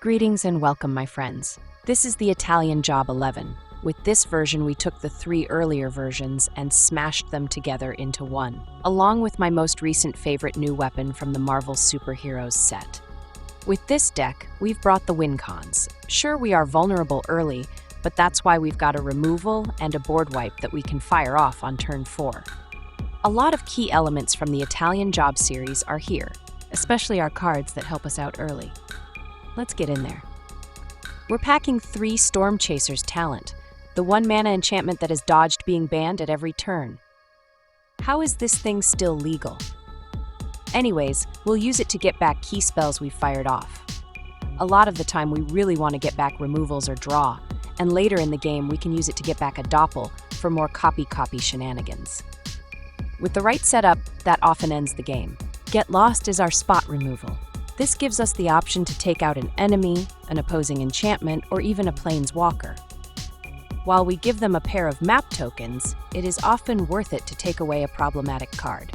Greetings and welcome, my friends. This is the Italian Job 11. With this version, we took the 3 earlier versions and smashed them together into one, along with my most recent favorite new weapon from the Marvel Superheroes set. With this deck, we've brought the win cons. Sure, we are vulnerable early, but that's why we've got a removal and a board wipe that we can fire off on turn 4. A lot of key elements from the Italian Job series are here, especially our cards that help us out early. Let's get in there. We're packing 3 Stormchaser's talent, the 1 mana enchantment that has dodged being banned at every turn. How is this thing still legal? Anyways, we'll use it to get back key spells we fired off. A lot of the time we really want to get back removals or draw, and later in the game we can use it to get back a Doppel for more copy shenanigans. With the right setup, that often ends the game. Get Lost is our spot removal. This gives us the option to take out an enemy, an opposing enchantment, or even a planeswalker. While we give them a pair of map tokens, it is often worth it to take away a problematic card.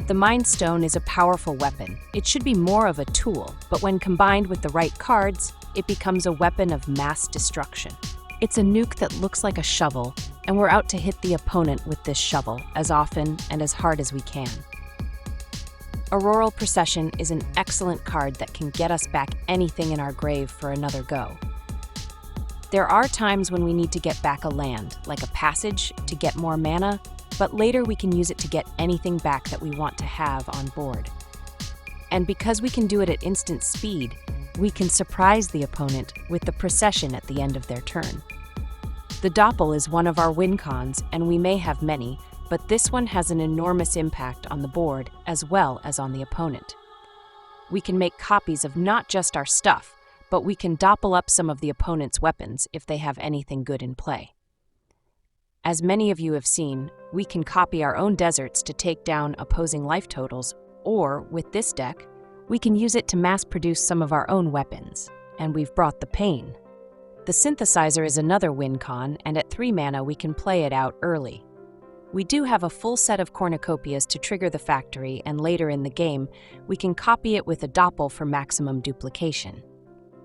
The Mind Stone is a powerful weapon. It should be more of a tool, but when combined with the right cards, it becomes a weapon of mass destruction. It's a nuke that looks like a shovel, and we're out to hit the opponent with this shovel as often and as hard as we can. Auroral Procession is an excellent card that can get us back anything in our grave for another go. There are times when we need to get back a land, like a passage, to get more mana, but later we can use it to get anything back that we want to have on board. And because we can do it at instant speed, we can surprise the opponent with the Procession at the end of their turn. The Doppel is one of our win cons, and we may have many, but this one has an enormous impact on the board as well as on the opponent. We can make copies of not just our stuff, but we can doppel up some of the opponent's weapons if they have anything good in play. As many of you have seen, we can copy our own deserts to take down opposing life totals, or, with this deck, we can use it to mass-produce some of our own weapons, and we've brought the pain. The Synthesizer is another win con, and at 3 mana we can play it out early. We do have a full set of cornucopias to trigger the factory, and later in the game, we can copy it with a Doppel for maximum duplication.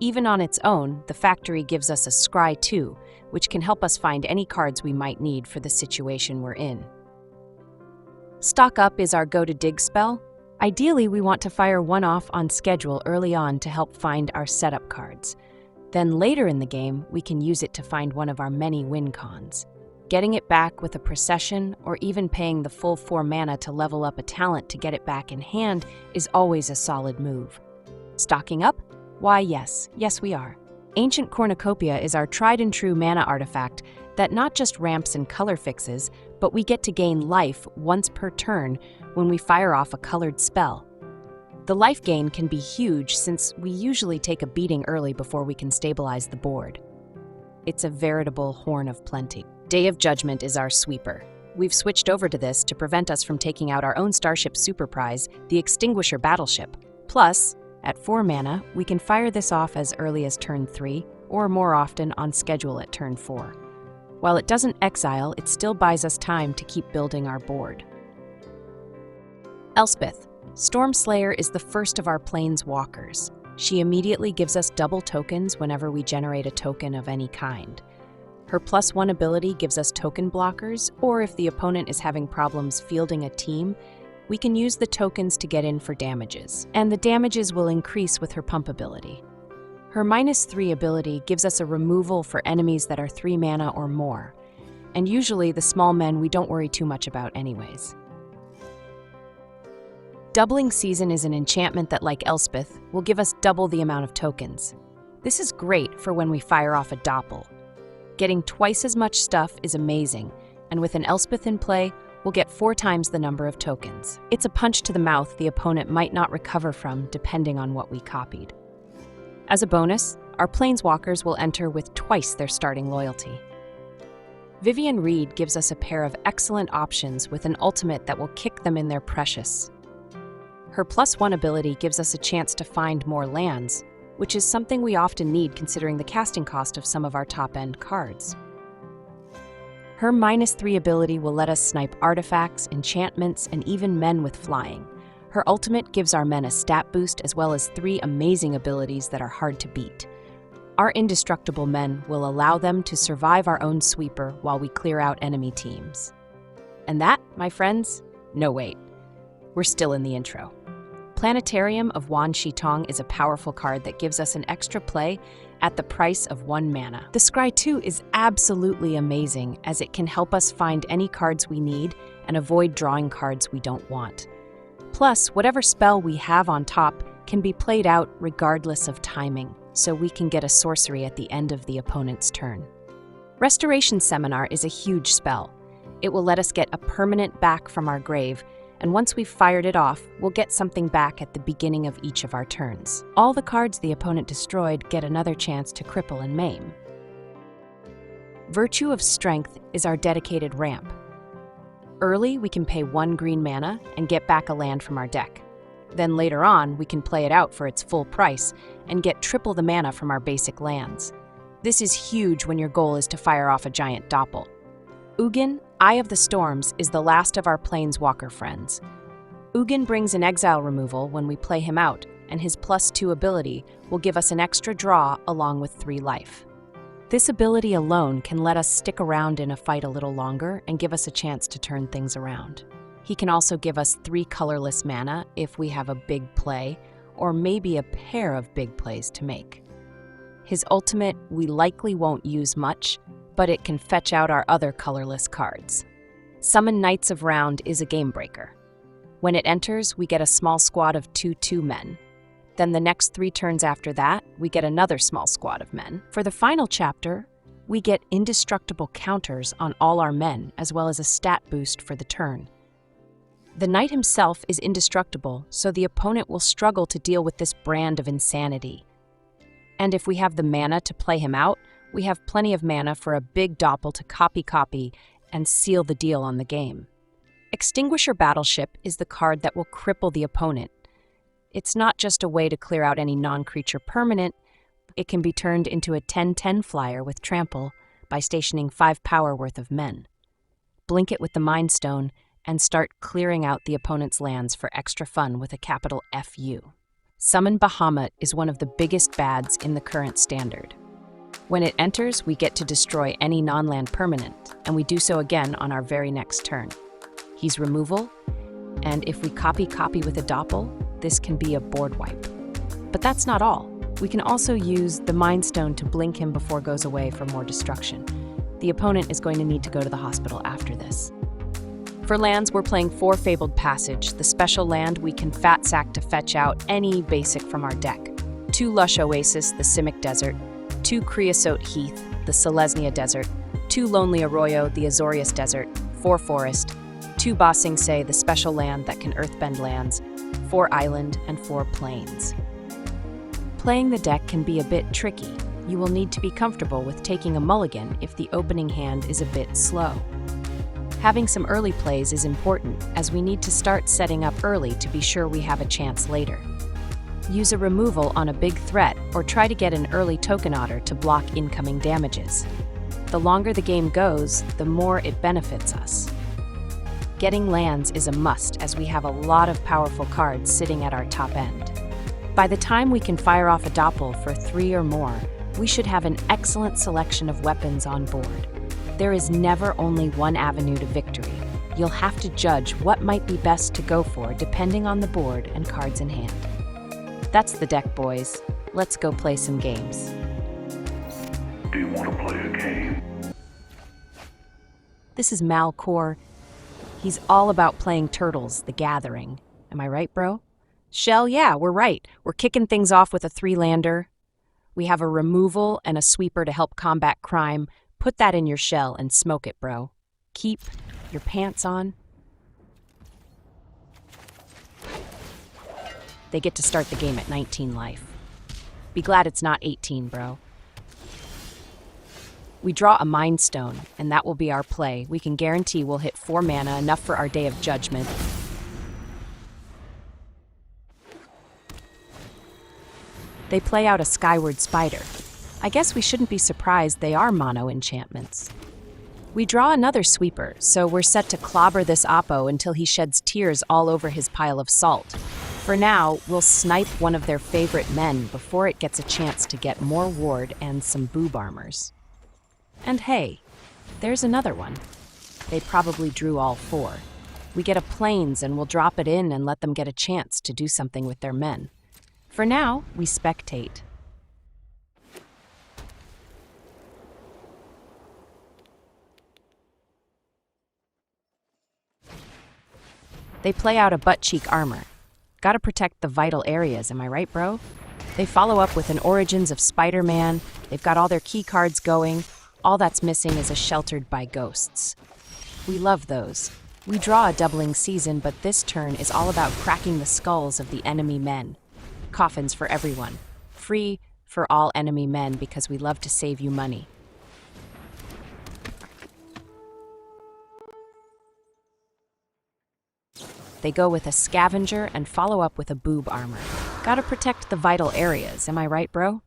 Even on its own, the factory gives us a Scry 2, which can help us find any cards we might need for the situation we're in. Stock Up is our go-to-dig spell. Ideally, we want to fire one off on schedule early on to help find our setup cards. Then later in the game, we can use it to find one of our many win cons. Getting it back with a Procession, or even paying the full 4 mana to level up a talent to get it back in hand is always a solid move. Stocking up? Why, yes we are. Ancient Cornucopia is our tried-and-true mana artifact that not just ramps and color fixes, but we get to gain life once per turn when we fire off a colored spell. The life gain can be huge since we usually take a beating early before we can stabilize the board. It's a veritable horn of plenty. Day of Judgment is our sweeper. We've switched over to this to prevent us from taking out our own starship super prize, the Extinguisher Battleship. Plus, at 4 mana, we can fire this off as early as turn 3, or more often on schedule at turn 4. While it doesn't exile, it still buys us time to keep building our board. Elspeth. Stormslayer is the first of our planeswalkers. She immediately gives us double tokens whenever we generate a token of any kind. Her +1 ability gives us token blockers, or if the opponent is having problems fielding a team, we can use the tokens to get in for damages, and the damages will increase with her pump ability. Her -3 ability gives us a removal for enemies that are 3 mana or more, and usually the small men we don't worry too much about anyways. Doubling Season is an enchantment that, like Elspeth, will give us double the amount of tokens. This is great for when we fire off a Doppel. Getting twice as much stuff is amazing, and with an Elspeth in play, we'll get 4 times the number of tokens. It's a punch to the mouth the opponent might not recover from depending on what we copied. As a bonus, our planeswalkers will enter with twice their starting loyalty. Vivien Reid gives us a pair of excellent options with an ultimate that will kick them in their precious. Her +1 ability gives us a chance to find more lands, which is something we often need considering the casting cost of some of our top-end cards. Her -3 ability will let us snipe artifacts, enchantments, and even men with flying. Her Her ultimate gives our men a stat boost as well as 3 amazing abilities that are hard to beat. Our indestructible men will allow them to survive our own sweeper while we clear out enemy teams. And that, my friends, no wait, we're still in the intro. Planetarium of Wan Shi Tong is a powerful card that gives us an extra play at the price of 1 mana. The Scry 2 is absolutely amazing as it can help us find any cards we need and avoid drawing cards we don't want. Plus, whatever spell we have on top can be played out regardless of timing, so we can get a sorcery at the end of the opponent's turn. Restoration Seminar is a huge spell. It will let us get a permanent back from our grave, and once we've fired it off, we'll get something back at the beginning of each of our turns. All the cards the opponent destroyed get another chance to cripple and maim. Virtue of Strength is our dedicated ramp. Early, we can pay 1 green mana and get back a land from our deck. Then later on, we can play it out for its full price and get triple the mana from our basic lands. This is huge when your goal is to fire off a giant doppel. Ugin, Eye of the Storms, is the last of our Planeswalker friends. Ugin brings an exile removal when we play him out, and his +2 ability will give us an extra draw along with 3 life. This ability alone can let us stick around in a fight a little longer and give us a chance to turn things around. He can also give us 3 colorless mana if we have a big play, or maybe a pair of big plays to make. His ultimate we likely won't use much, but it can fetch out our other colorless cards. Summon Knights of Round is a game breaker. When it enters, we get a small squad of 2/2 men. Then the next 3 turns after that, we get another small squad of men. For the final chapter, we get indestructible counters on all our men, as well as a stat boost for the turn. The knight himself is indestructible, so the opponent will struggle to deal with this brand of insanity. And if we have the mana to play him out, we have plenty of mana for a big doppel to copy and seal the deal on the game. Extinguisher Battleship is the card that will cripple the opponent. It's not just a way to clear out any non-creature permanent, it can be turned into a 10/10 flyer with trample by stationing 5 power worth of men. Blink it with the Mind Stone and start clearing out the opponent's lands for extra fun with a capital FU. Summon Bahamut is one of the biggest bads in the current standard. When it enters, we get to destroy any non-land permanent, and we do so again on our very next turn. He's removal, and if we copy with a doppel, this can be a board wipe. But that's not all. We can also use the Mind Stone to blink him before it goes away for more destruction. The opponent is going to need to go to the hospital after this. For lands, we're playing 4 Fabled Passage, the special land we can fat sack to fetch out any basic from our deck. 2 Lush Oasis, the Simic Desert, 2 Creosote Heath, the Selesnya Desert, 2 Lonely Arroyo, the Azorius Desert, 4 Forest, 2 Ba Sing Se, the special land that can earthbend lands, 4 Island, and 4 Plains. Playing the deck can be a bit tricky. You will need to be comfortable with taking a mulligan if the opening hand is a bit slow. Having some early plays is important, as we need to start setting up early to be sure we have a chance later. Use a removal on a big threat, or try to get an early token otter to block incoming damages. The longer the game goes, the more it benefits us. Getting lands is a must, as we have a lot of powerful cards sitting at our top end. By the time we can fire off a doppel for 3 or more, we should have an excellent selection of weapons on board. There is never only one avenue to victory. You'll have to judge what might be best to go for depending on the board and cards in hand. That's the deck, boys. Let's go play some games. Do you want to play a game? This is Malcor. He's all about playing Turtles, the Gathering. Am I right, bro? Shell, yeah, we're right. We're kicking things off with a 3-lander. We have a removal and a sweeper to help combat crime. Put that in your shell and smoke it, bro. Keep your pants on. They get to start the game at 19 life. Be glad it's not 18, bro. We draw a Mind Stone, and that will be our play. We can guarantee we'll hit 4 mana, enough for our Day of Judgment. They play out a Skyward Spider. I guess we shouldn't be surprised they are mono enchantments. We draw another sweeper, so we're set to clobber this Oppo until he sheds tears all over his pile of salt. For now, we'll snipe one of their favorite men before it gets a chance to get more ward and some boob armors. And hey, there's another one. They probably drew all 4. We get a planes and we'll drop it in and let them get a chance to do something with their men. For now, we spectate. They play out a butt-cheek armor. Gotta protect the vital areas, am I right, bro? They follow up with an Origins of Spider-Man. They've got all their key cards going. All that's missing is a Sheltered by Ghosts. We love those. We draw a doubling season, but this turn is all about cracking the skulls of the enemy men. Coffins for everyone. Free for all enemy men because we love to save you money. They go with a Scavenger and follow up with a boob armor. Gotta protect the vital areas, am I right, bro?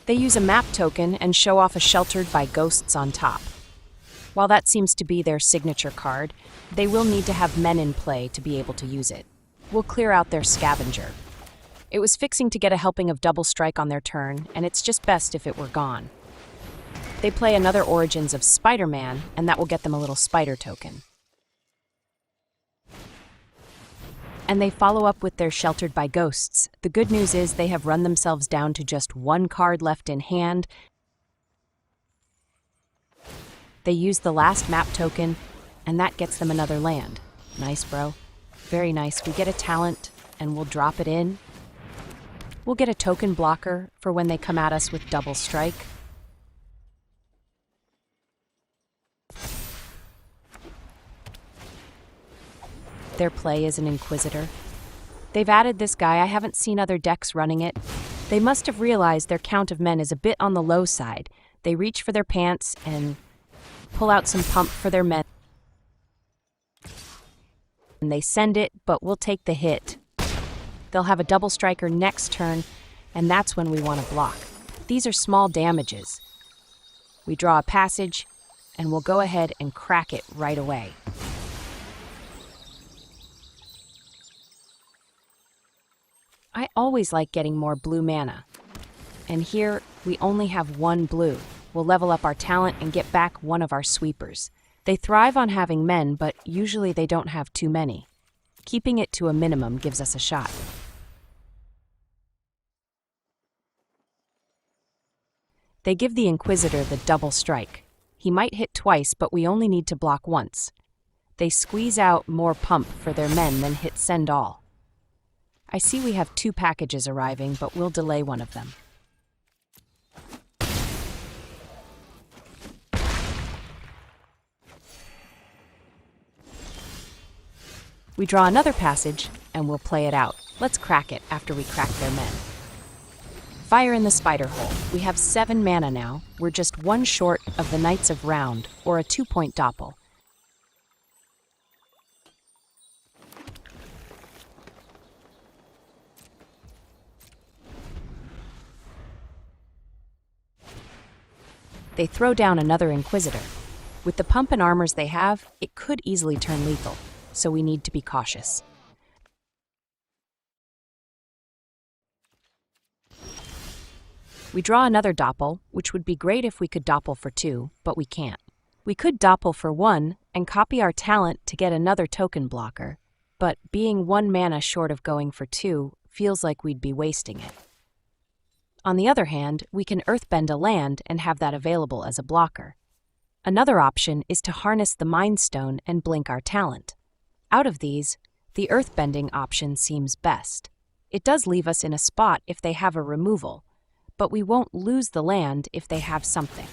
They use a map token and show off a Sheltered by Ghosts on top. While that seems to be their signature card, they will need to have men in play to be able to use it. We'll clear out their Scavenger. It was fixing to get a helping of Double Strike on their turn, and it's just best if it were gone. They play another Origins of Spider-Man, and that will get them a little spider token. And they follow up with their Sheltered by Ghosts. The good news is they have run themselves down to just 1 card left in hand. They use the last map token, and that gets them another land. Nice, bro. Very nice. We get a talent, and we'll drop it in. We'll get a token blocker for when they come at us with Double Strike. Their play is an Inquisitor. They've added this guy. I haven't seen other decks running it. They must have realized their count of men is a bit on the low side. They reach for their pants and pull out some pump for their men. And they send it, but we'll take the hit. They'll have a Double Striker next turn, and that's when we want to block. These are small damages. We draw a passage, and we'll go ahead and crack it right away. I always like getting more blue mana. And here, we only have 1 blue. We'll level up our talent and get back one of our sweepers. They thrive on having men, but usually they don't have too many. Keeping it to a minimum gives us a shot. They give the Inquisitor the Double Strike. He might hit twice, but we only need to block once. They squeeze out more pump for their men than hit send all. I see we have 2 packages arriving, but we'll delay one of them. We draw another passage, and we'll play it out. Let's crack it after we crack their men. Fire in the spider hole. We have 7 mana now. We're just 1 short of the Knights of Round, or a 2-point Doppel. They throw down another Inquisitor. With the pump and armors they have, it could easily turn lethal, so we need to be cautious. We draw another Doppel, which would be great if we could Doppel for 2, but we can't. We could Doppel for 1 and copy our talent to get another token blocker, but being 1 mana short of going for 2 feels like we'd be wasting it. On the other hand, we can earthbend a land and have that available as a blocker. Another option is to harness the Mind Stone and blink our talent. Out of these, the earthbending option seems best. It does leave us in a spot if they have a removal, but we won't lose the land if they have something.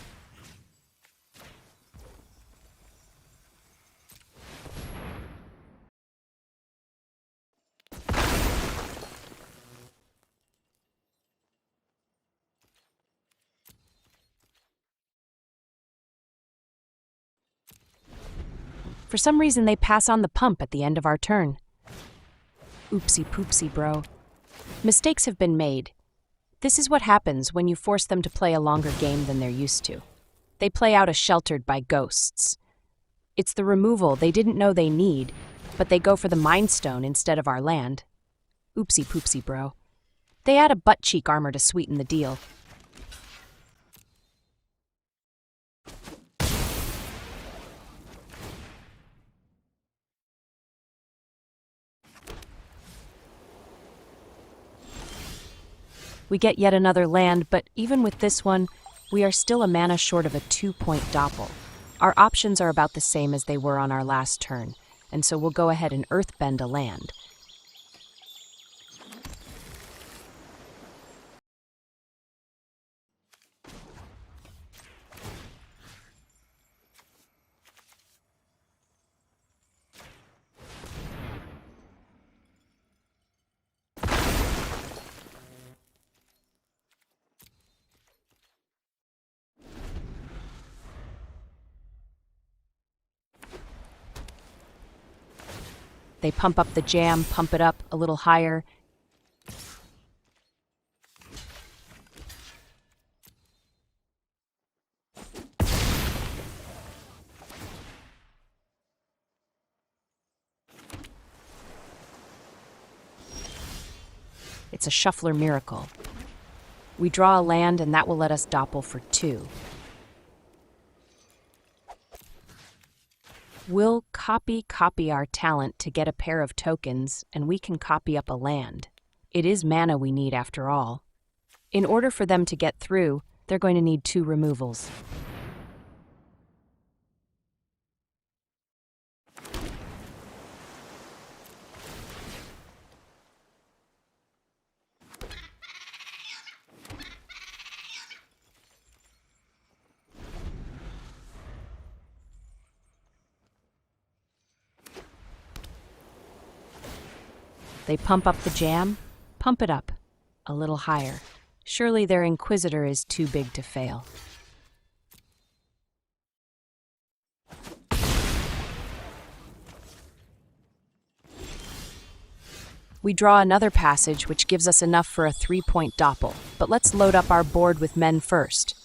For some reason, they pass on the pump at the end of our turn. Oopsie poopsie, bro. Mistakes have been made. This is what happens when you force them to play a longer game than they're used to. They play out a Sheltered by Ghosts. It's the removal they didn't know they need, but they go for the Mind Stone instead of our land. Oopsie poopsie, bro. They add a butt-cheek armor to sweeten the deal. We get yet another land, but even with this one, we are still a mana short of a 2-point Doppel. Our options are about the same as they were on our last turn, and so we'll go ahead and earthbend a land. They pump up the jam, pump it up a little higher. It's a shuffler miracle. We draw a land and that will let us doppel for 2. We'll copy our talent to get a pair of tokens, and we can copy up a land. It is mana we need after all. In order for them to get through, they're going to need 2 removals. They pump up the jam, pump it up a little higher. Surely their Inquisitor is too big to fail. We draw another passage, which gives us enough for a 3-point Doppel, but let's load up our board with men first.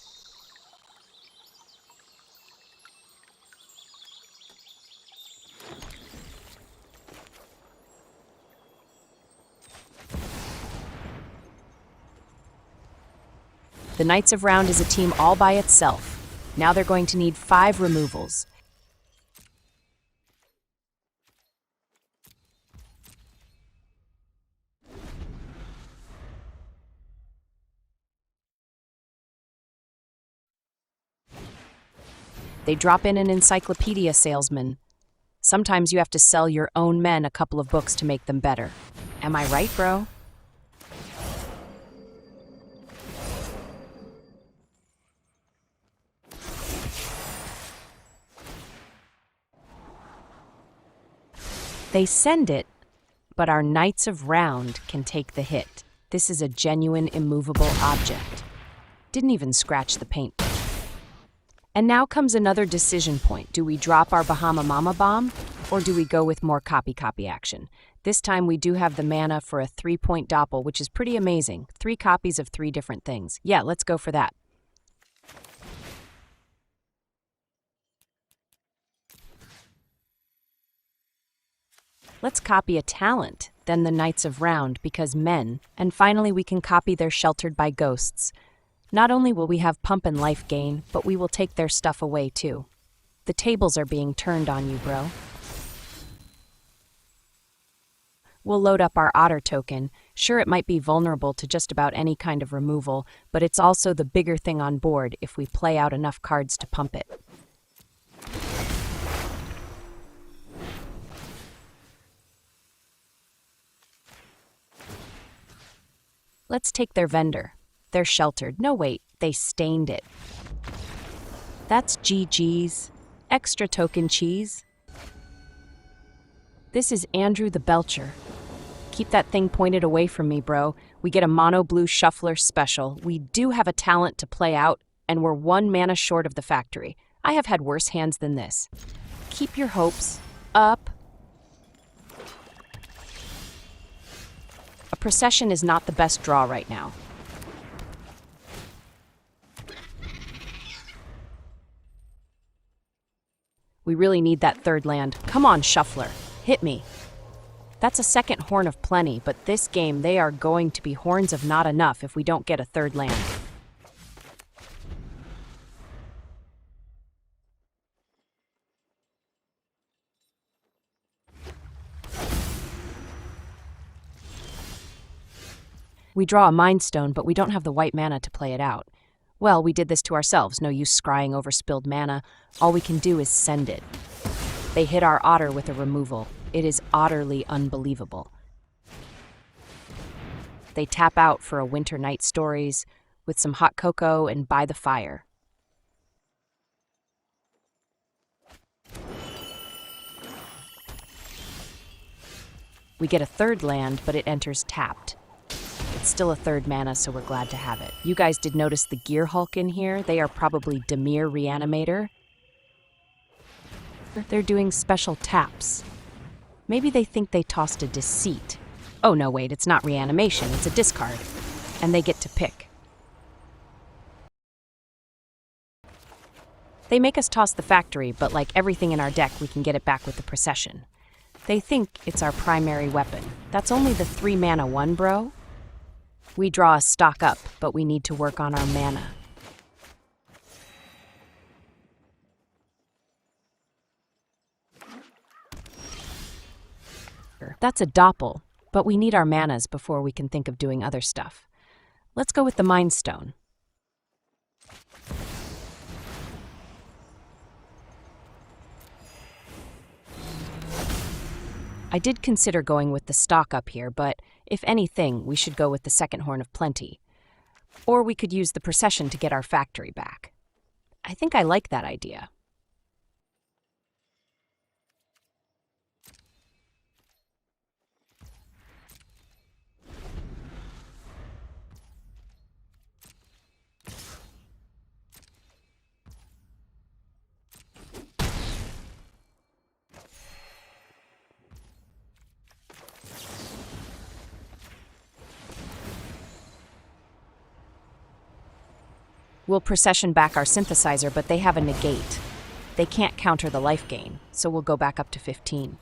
The Knights of Round is a team all by itself. Now they're going to need 5 removals. They drop in an encyclopedia salesman. Sometimes you have to sell your own men a couple of books to make them better. Am I right, bro? They send it, but our Knights of Round can take the hit. This is a genuine immovable object. Didn't even scratch the paint. And now comes another decision point. Do we drop our Bahama Mama Bomb, or do we go with more copy action? This time we do have the mana for a 3-point Doppel, which is pretty amazing. 3 copies of 3 different things. Yeah, let's go for that. Let's copy a talent, then the Knights of Round, because men, and finally we can copy their Sheltered by Ghosts. Not only will we have pump and life gain, but we will take their stuff away too. The tables are being turned on you, bro. We'll load up our Otter token. Sure, it might be vulnerable to just about any kind of removal, but it's also the bigger thing on board if we play out enough cards to pump it. Let's take their vendor. They're sheltered. No, wait, they stained it. That's GG's. Extra token cheese. This is Andrew the Belcher. Keep that thing pointed away from me, bro. We get a mono blue shuffler special. We do have a talent to play out, and we're 1 mana short of the factory. I have had worse hands than this. Keep your hopes up. A procession is not the best draw right now. We really need that third land. Come on, Shuffler. Hit me. That's a second Horn of Plenty, but this game they are going to be horns of not enough if we don't get a third land. We draw a Mind Stone, but we don't have the white mana to play it out. Well, we did this to ourselves. No use scrying over spilled mana. All we can do is send it. They hit our Otter with a removal. It is utterly unbelievable. They tap out for a Winter Night Stories with some hot cocoa and By the Fire. We get a third land, but it enters tapped. It's still a third mana, so we're glad to have it. You guys did notice the Gear Hulk in here? They are probably Dimir Reanimator. They're doing special taps. Maybe they think they tossed a Deceit. Oh no, wait, it's not reanimation, it's a discard. And they get to pick. They make us toss the Factory, but like everything in our deck, we can get it back with the Procession. They think it's our primary weapon. That's only the 3 mana one, bro. We draw a stock up, but we need to work on our mana. That's a Doppel, but we need our manas before we can think of doing other stuff. Let's go with the Mind Stone. I did consider going with the stock up here, but if anything, we should go with the second Horn of Plenty. Or we could use the Procession to get our Factory back. I think I like that idea. We'll Procession back our Synthesizer, but they have a negate. They can't counter the life gain, so we'll go back up to 15.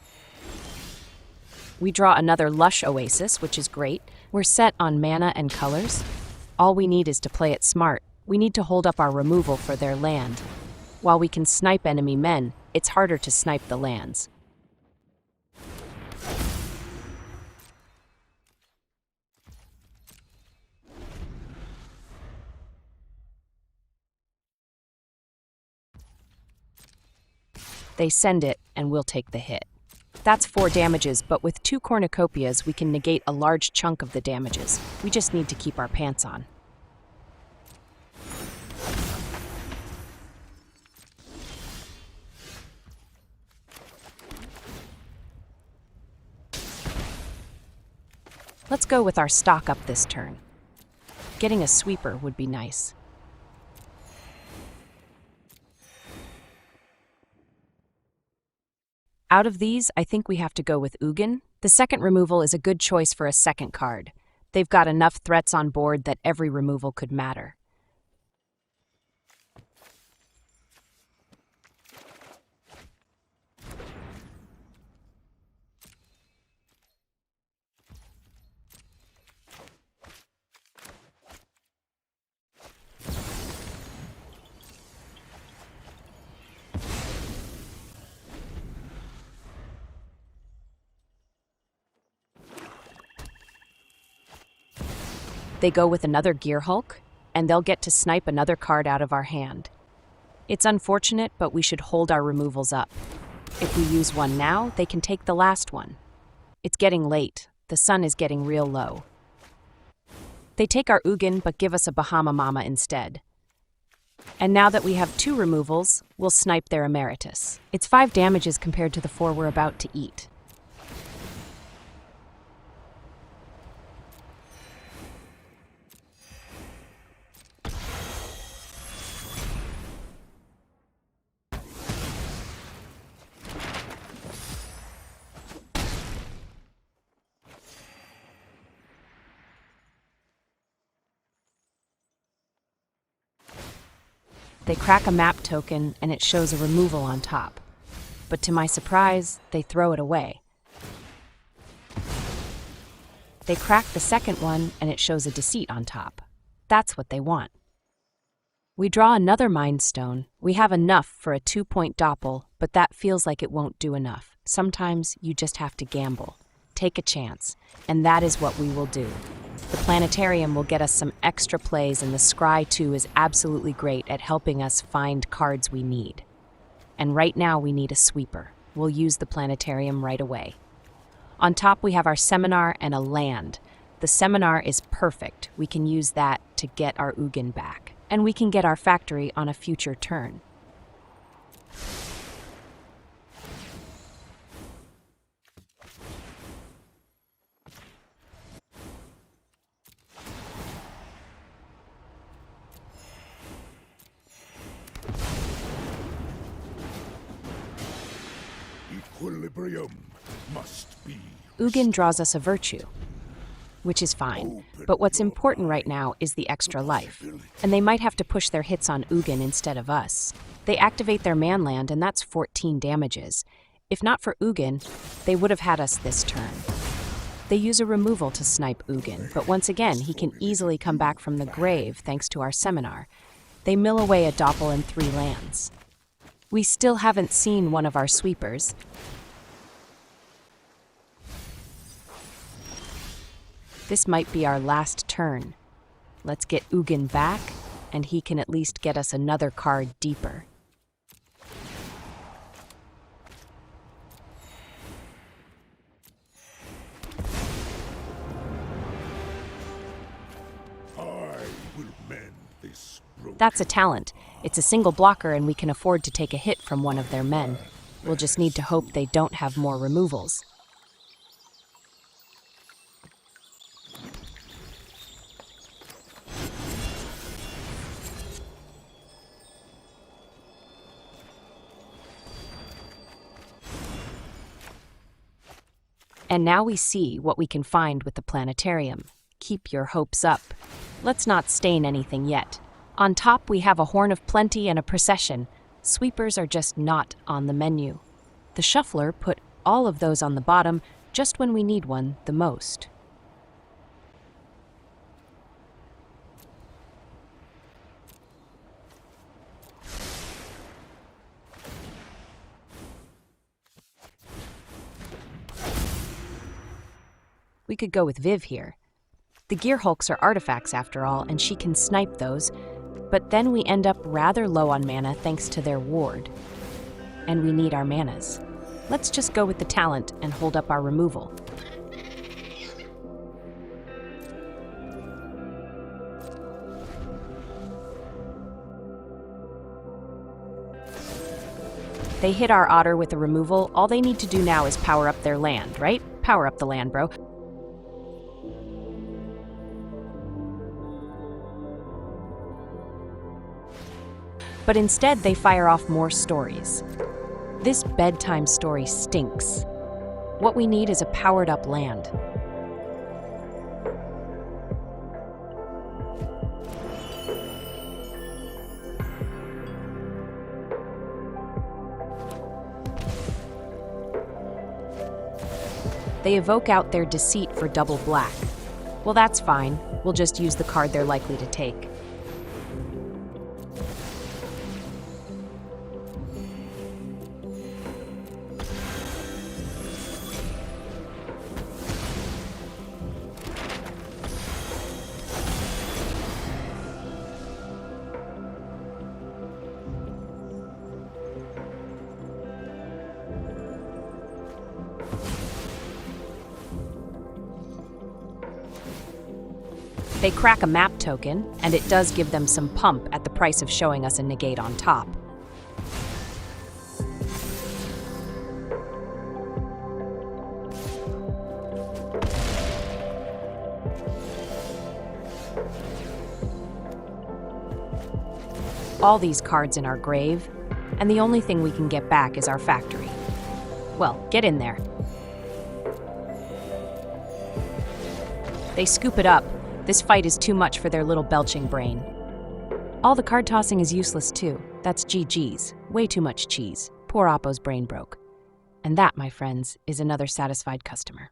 We draw another Lush Oasis, which is great. We're set on mana and colors. All we need is to play it smart. We need to hold up our removal for their land. While we can snipe enemy men, it's harder to snipe the lands. They send it, and we'll take the hit. That's 4 damages, but with 2 Cornucopias, we can negate a large chunk of the damages. We just need to keep our pants on. Let's go with our stock up this turn. Getting a sweeper would be nice. Out of these, I think we have to go with Ugin. The second removal is a good choice for a second card. They've got enough threats on board that every removal could matter. They go with another Gear Hulk, and they'll get to snipe another card out of our hand. It's unfortunate, but we should hold our removals up. If we use one now, they can take the last one. It's getting late. The sun is getting real low. They take our Ugin, but give us a Bahama Mama instead. And now that we have 2 removals, we'll snipe their Emeritus. It's 5 damages compared to the 4 we're about to eat. They crack a map token, and it shows a removal on top. but to my surprise, they throw it away. They crack the second one, and it shows a deceit on top. That's what they want. We draw another Mind Stone. We have enough for a 2-point doppel, but that feels like it won't do enough. Sometimes you just have to gamble. Take a chance, and that is what we will do. The Planetarium will get us some extra plays, and the Scry 2 is absolutely great at helping us find cards we need. And right now we need a sweeper. We'll use the Planetarium right away. On top we have our Seminar and a land. The Seminar is perfect. We can use that to get our Ugin back. And we can get our factory on a future turn. Equilibrium must be. Ugin draws us a virtue, which is fine, but what's important right now is the extra life, and they might have to push their hits on Ugin instead of us. They activate their manland, and that's 14 damages. If not for Ugin, they would have had us this turn. They use a removal to snipe Ugin, but once again, he can easily come back from the grave thanks to our Seminar. They mill away a Doppel and 3 lands. We still haven't seen one of our sweepers. This might be our last turn. Let's get Ugin back, and he can at least get us another card deeper. I will mend this broken. That's a talent. It's a single blocker, and we can afford to take a hit from one of their men. We'll just need to hope they don't have more removals. And now we see what we can find with the Planetarium. Keep your hopes up. Let's not stain anything yet. On top, we have a Horn of Plenty and a Procession. Sweepers are just not on the menu. The Shuffler put all of those on the bottom just when we need one the most. We could go with Viv here. The Gear Hulks are artifacts after all, and she can snipe those, but then we end up rather low on mana thanks to their ward. And we need our manas. Let's just go with the talent and hold up our removal. They hit our otter with a removal. All they need to do now is power up their land, right? Power up the land, bro. But instead, they fire off more stories. This bedtime story stinks. What we need is a powered-up land. They evoke out their Deceit for double black. Well, that's fine. We'll just use the card they're likely to take. They crack a map token, and it does give them some pump at the price of showing us a negate on top. All these cards in our grave, and the only thing we can get back is our factory. Well, get in there. They scoop it up. This fight is too much for their little belching brain. All the card tossing is useless too. That's GG's. Way too much cheese. Poor Poor Oppo's brain broke. And that, my friends, is another satisfied customer.